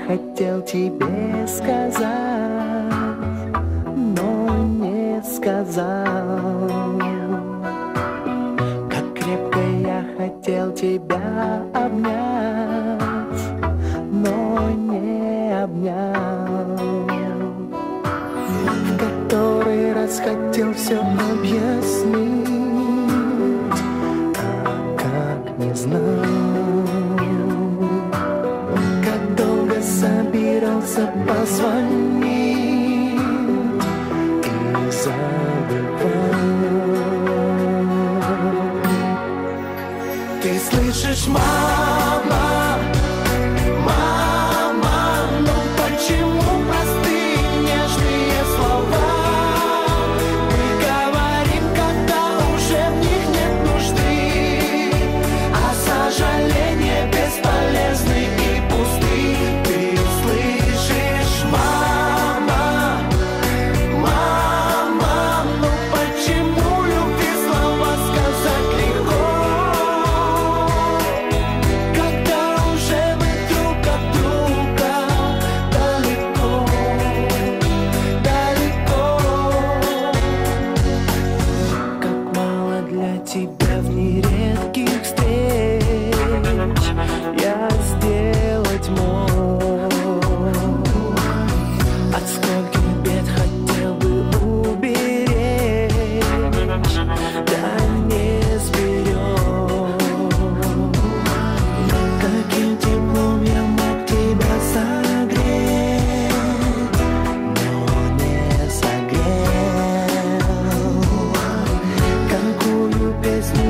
хотел тебе сказать, но не сказал. Как крепко я хотел тебя обнять, но не обнял. В который раз хотел все объяснить, а как не знал. Как долго собирался позвонить и забывал. Ты слышишь, мама, мама, ну почему простые нежные слова мы говорим, когда уже в них нет нужды, а сожаления бесполезны и пусты. Ты слышишь, мама, мама, ну почему любви слова сказать легко, когда уже мы друг от друга далеко, далеко. Как мало для тебя в нередких встреч я сделать мог. От скольких бед хотел бы уберечь, да не сберег. Каким теплом я мог тебя согреть, но не согрел. Какую песню